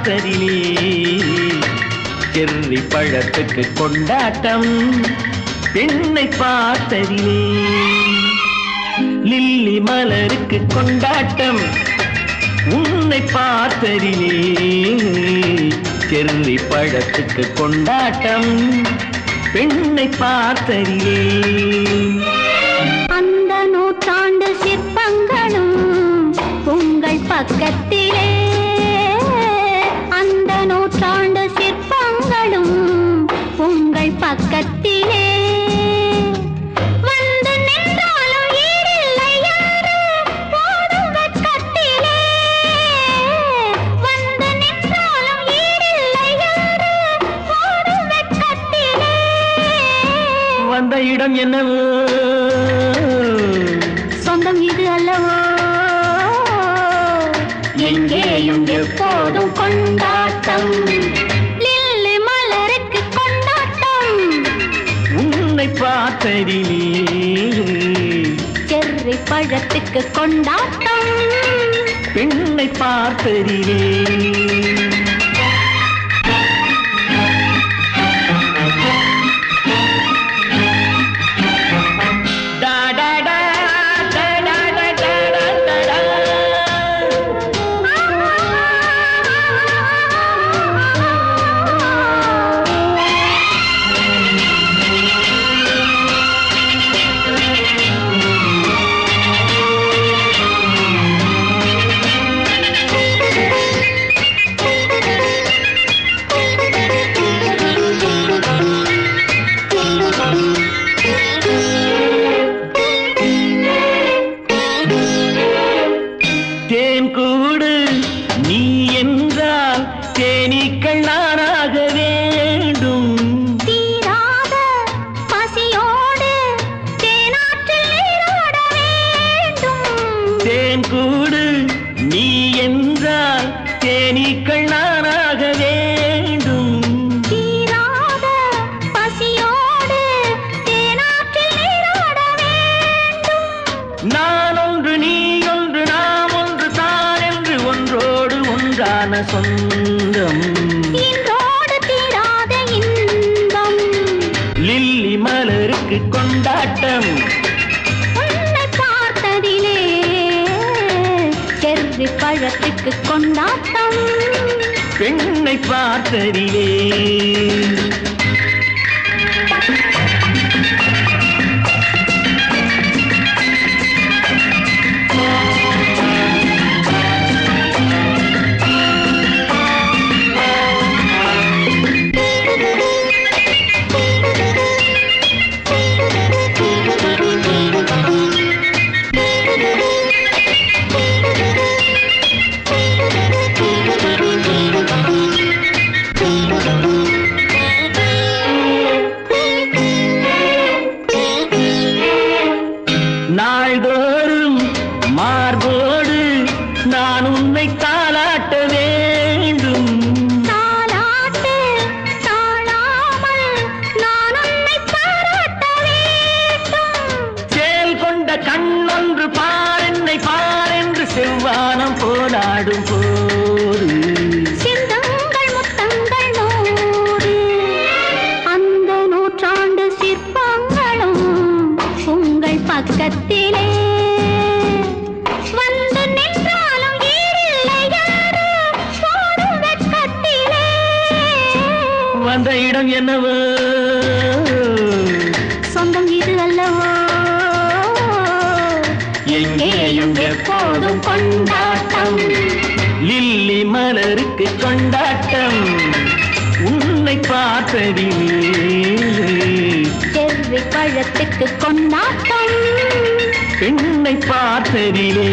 பார்த்ததிலே cherry பழத்துக்கு கொண்டாட்டம் பெண்ணை பார்த்ததிலே லில்லி மலருக்கு கொண்டாட்டம் உன்னை பார்த்ததிலே செர்ரி பழத்துக்கு கொண்டாட்டம் பெண்ணை பார்த்ததிலே அந்த நூற்றாண்டு சிற்பங்களும் உங்கள் பக்கத்திலே அந்த நூற்றாண்டு சிற்பங்களும் உங்கள் பக்கத்திலே வந்து நின்றாலும் ஈடில்லை என்று போடும் வெட்கத்திலே வந்து நின்றாலும் ஈடில்லை என்று போடும் வெட்கத்திலே வந்த இடம் என்னவோ சொந்தம் இது அல்லவோ எங்கேயும் எப்போதும் கொண்டாட்டம் லில்லி மலருக்கு கொண்டாட்டம் உன்னை பார்த்ததிலே செர்ரி பழத்துக்கு கொண்டாட்டம் பெண்ணை பார்த்ததிலே தேன் கூடு நீ என்றால் தேனீக்கள் நானாக வேண்டும் தீராத பசியோடு தேனாற்றில் நீராட வேண்டும் தேன் கூடு நீ என்றால் தேனீக்கள் நானாக வேண்டும் தீராத பசியோடு தேனாற்றில் நீராட வேண்டும் நான் ஒன்று நீ ஒன்று நாம் ஒன்று தான் என்று ஒன்றோடு ஒன்றான சொந்தம் இன்றோடு தீராத இன்பம் லில்லி மலருக்கு கொண்டாட்டம் உன்னை பார்த்ததிலே செர்ரி பழத்துக்கு கொண்டாட்டம் பெண்ணை பார்த்ததிலே நாள்தோறும் மார்போடு நான் உன்னை தாளாட்ட வேண்டும் தாலாட்டு தாழாமல் நான் உன்னை பாராட்ட வேண்டும் சேல் கொண்ட கண்ணொன்று பாரென்னை பாரென்று செவ்வானம் போலாடும் போது சிந்தங்கள் முத்தங்கள் நூறு அந்த நூற்றாண்டு சிற்பங்களும் உங்கள் பக்கத்திலே வந்து நின்றாலும் ஈடில்லை என்று போடும் வெட்கத்திலே வந்த இடம் என்னவோ சொந்தம் இது அல்லவோ எங்கேயும் எப்போதும் கொண்டாட்டம் லில்லி மலருக்கு கொண்டாட்டம் உன்னை பார்த்ததிலே செர்ரி பழத்துக்கு கொண்டாட்டம் பெண்ணை பார்த்ததிலே